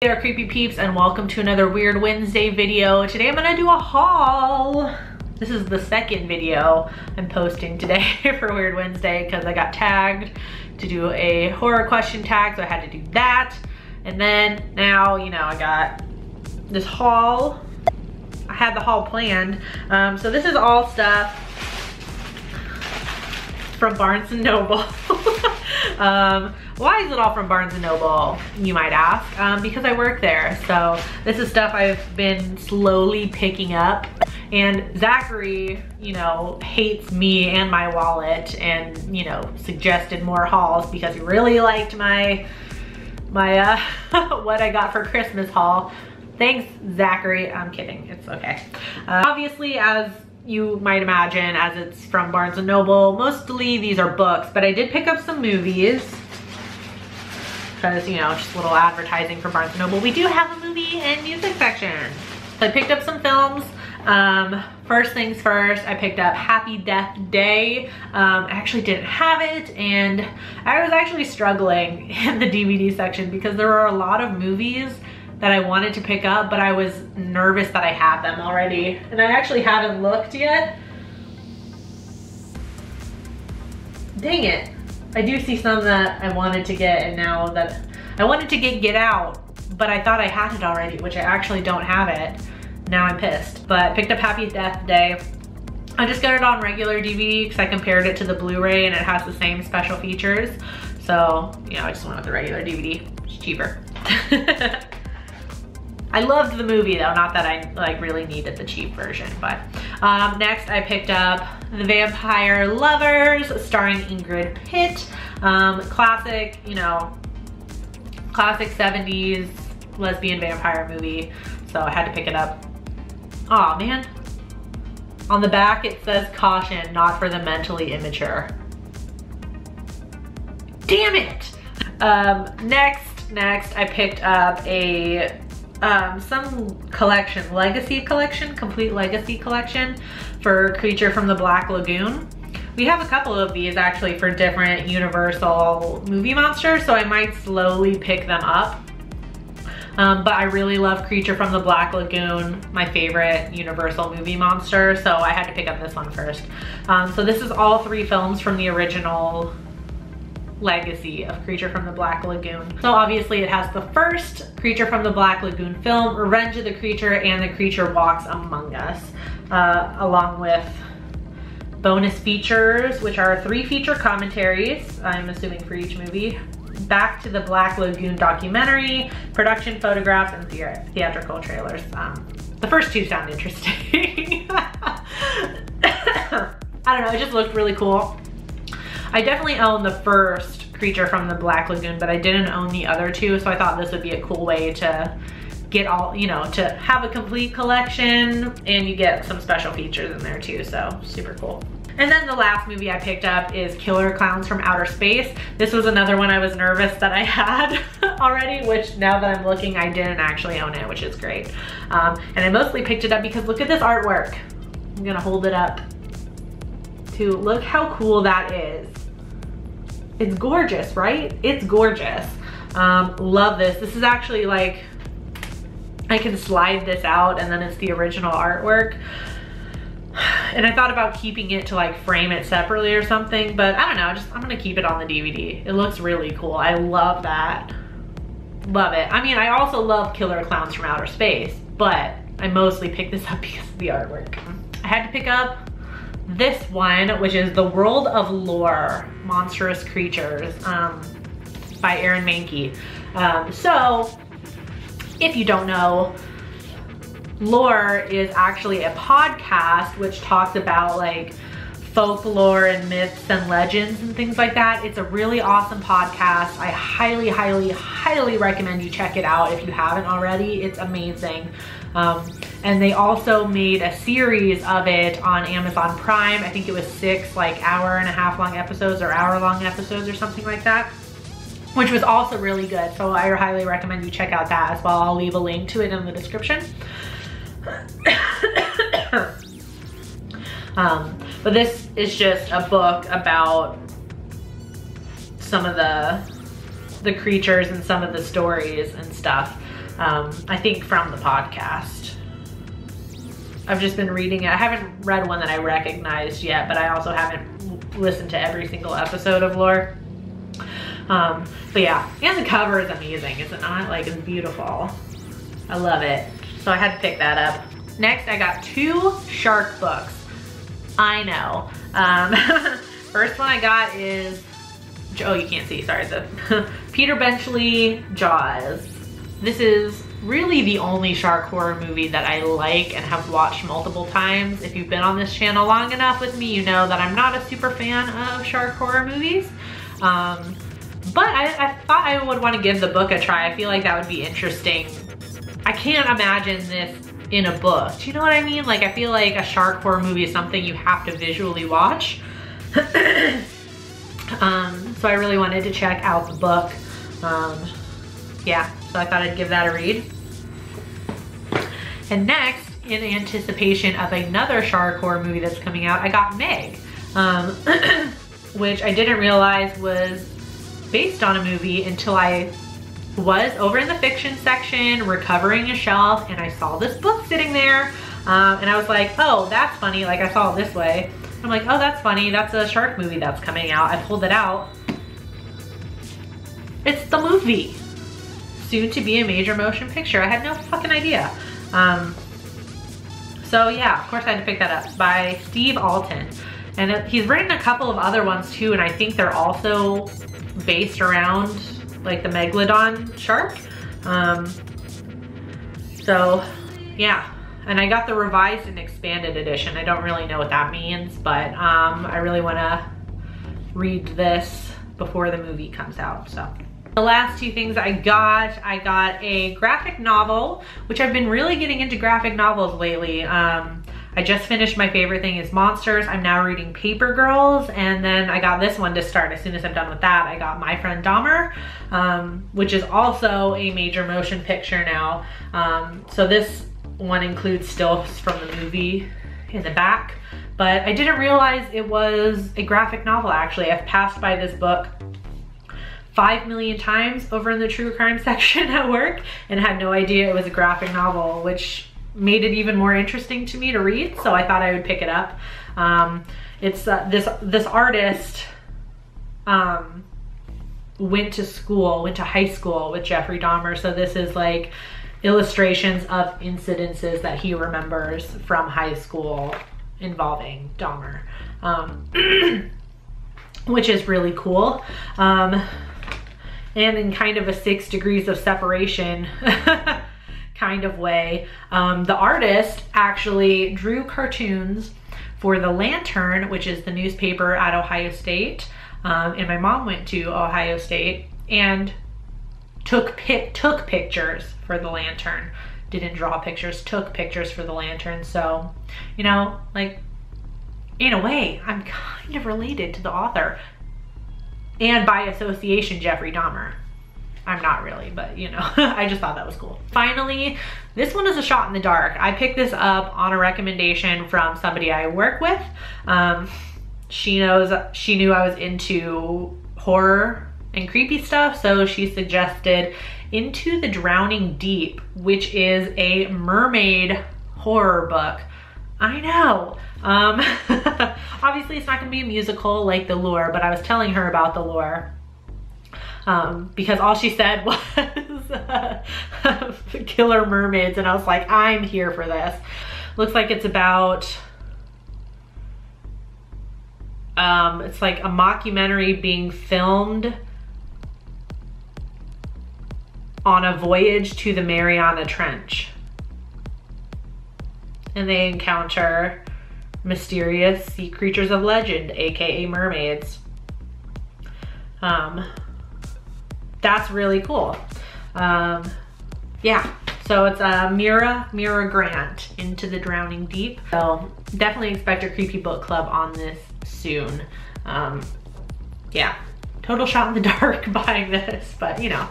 there, creepy peeps, and welcome to another Weird Wednesday video. Today I'm gonna do a haul. This is the second video I'm posting today for Weird Wednesday because I got tagged to do a horror question tag, so I had to do that. And then now, you know, I got this haul. I had the haul planned. So this is all stuff from Barnes & Noble. Why is it all from Barnes & Noble, you might ask? Because I work there. So this is stuff I've been slowly picking up. And Zachary, you know, hates me and my wallet and, you know, suggested more hauls because he really liked my what I got for Christmas haul. Thanks, Zachary. I'm kidding, it's okay. Obviously, as you might imagine, as it's from Barnes & Noble, mostly these are books, but I did pick up some movies because, you know, just a little advertising for Barnes & Noble. We do have a movie and music section. So I picked up some films. First things first, I picked up Happy Death Day. I actually didn't have it, and I was actually struggling in the DVD section because there were a lot of movies that I wanted to pick up, but I was nervous that I had them already. And I actually haven't looked yet. Dang it. I do see some that I wanted to get, and now that I wanted to get Out, but I thought I had it already, which I actually don't have it. Now I'm pissed, but picked up Happy Death Day. I just got it on regular DVD because I compared it to the Blu-ray and it has the same special features. So, you know, I just went with the regular DVD. It's cheaper. I loved the movie though, not that I like really needed the cheap version, but next I picked up The Vampire Lovers starring Ingrid Pitt. Classic, you know, classic 70s lesbian vampire movie, so I had to pick it up. Aw, man. On the back it says caution, not for the mentally immature. Damn it! Next I picked up a some collection, legacy collection, complete legacy collection for Creature from the Black Lagoon. We have a couple of these actually for different Universal movie monsters, so I might slowly pick them up. But I really love Creature from the Black Lagoon, my favorite Universal movie monster, so I had to pick up this one first. So this is all 3 films from the original legacy of Creature from the Black Lagoon. So obviously it has the first Creature from the Black Lagoon film, Revenge of the Creature, and The Creature Walks Among Us, along with bonus features, which are 3 feature commentaries, I'm assuming for each movie, Back to the Black Lagoon documentary, production photographs, and theatrical trailers. The first 2 sound interesting. I don't know, it just looked really cool. I definitely own the first Creature from the Black Lagoon, but I didn't own the other 2, so I thought this would be a cool way to get all, you know, to have a complete collection, and you get some special features in there too, so super cool. And then the last movie I picked up is Killer Clowns from Outer Space. This was another one I was nervous that I had already, which now that I'm looking, I didn't actually own it, which is great. And I mostly picked it up because look at this artwork. I'm gonna hold it up to look how cool that is. It's gorgeous, right? It's gorgeous. Love this. This is actually like, I can slide this out and then it's the original artwork. And I thought about keeping it to like frame it separately or something, but I don't know, I'm gonna keep it on the DVD. It looks really cool. I love that. Love it. I mean, I also love Killer Clowns from Outer Space, but I mostly picked this up because of the artwork. I had to pick up this one, which is The World of Lore, Monstrous Creatures, by Aaron Mahnke. So, if you don't know, Lore is actually a podcast which talks about like folklore and myths and legends and things like that. It's a really awesome podcast. I highly, highly, highly recommend you check it out if you haven't already. It's amazing. And they also made a series of it on Amazon Prime. I think it was 6 like hour-and-a-half long episodes or hour-long episodes or something like that, which was also really good. So I highly recommend you check out that as well. I'll leave a link to it in the description. But this is just a book about some of the creatures and some of the stories and stuff. I think from the podcast. I've just been reading it. I haven't read one that I recognized yet, but I also haven't listened to every single episode of Lore. But yeah, and the cover is amazing, is it not? Like, it's beautiful. I love it. So I had to pick that up. Next, I got 2 shark books. I know. First one I got is, oh, you can't see, sorry, the Peter Benchley Jaws. This is really the only shark horror movie that I like and have watched multiple times. If you've been on this channel long enough with me, you know that I'm not a super fan of shark horror movies. But I thought I would want to give the book a try. I feel like that would be interesting. I can't imagine this in a book. Do you know what I mean? Like, I feel like a shark horror movie is something you have to visually watch. So I really wanted to check out the book. Yeah, so I thought I'd give that a read. And next, in anticipation of another shark horror movie that's coming out, I got Meg, which I didn't realize was based on a movie until I was over in the fiction section recovering a shelf, and I saw this book sitting there, and I was like, oh, that's funny. Like, I saw it this way. I'm like, oh, that's funny. That's a shark movie that's coming out. I pulled it out. It's the movie. Soon to be a major motion picture. I had no fucking idea. So yeah, of course I had to pick that up. By Steve Alten. And he's written a couple of other ones too, and I think they're also based around like the Megalodon shark. So yeah, and I got the revised and expanded edition. I don't really know what that means, but I really want to read this before the movie comes out. So the last 2 things I got a graphic novel, which I've been really getting into graphic novels lately. I just finished My Favorite Thing is Monsters. I'm now reading Paper Girls, and then I got this one to start. As soon as I'm done with that, I got My Friend Dahmer, which is also a major motion picture now. So this one includes stills from the movie in the back, but I didn't realize it was a graphic novel actually. I've passed by this book 5 million times over in the true crime section at work and had no idea it was a graphic novel, which made it even more interesting to me to read, so I thought I would pick it up. It's this artist went to high school with Jeffrey Dahmer, so this is like illustrations of incidences that he remembers from high school involving Dahmer, which is really cool. And in kind of a 6 degrees of separation kind of way. The artist actually drew cartoons for The Lantern, which is the newspaper at Ohio State. And my mom went to Ohio State and took pictures for The Lantern. Didn't draw pictures, took pictures for The Lantern. So, you know, like, in a way, I'm kind of related to the author. And by association, Jeffrey Dahmer. I'm not really, but you know, I just thought that was cool. Finally, this one is a shot in the dark. I picked this up on a recommendation from somebody I work with. She knew I was into horror and creepy stuff, so she suggested Into the Drowning Deep, which is a mermaid horror book. I know. Obviously it's not gonna be a musical like The Lure, but I was telling her about The Lure because all she said was killer mermaids, and I was like, I'm here for this. Looks like it's about it's like a mockumentary being filmed on a voyage to the Mariana Trench, and they encounter mysterious sea creatures of legend, aka mermaids. That's really cool. Yeah, so it's Mira Grant, Into the Drowning Deep. So definitely expect a creepy book club on this soon. Yeah, total shot in the dark buying this, but you know.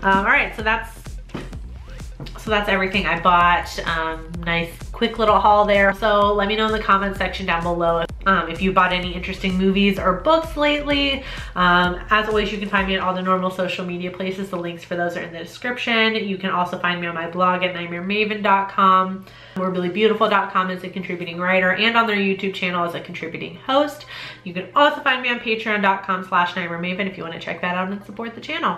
All right, so that's everything I bought. Nice quick little haul there. So let me know in the comment section down below if you bought any interesting movies or books lately. As always, you can find me at all the normal social media places. The links for those are in the description. You can also find me on my blog at nightmaremaven.com, or reallybeautiful.com as a contributing writer, and on their YouTube channel as a contributing host. You can also find me on patreon.com/nightmaremaven if you want to check that out and support the channel.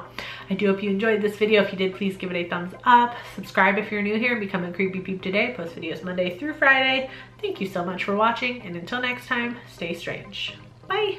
I do hope you enjoyed this video. If you did, please give it a thumbs up. Subscribe if you're new here and become a creepy peep today. I post videos Monday through Friday. Thank you so much for watching, and until next time, stay strange. Bye.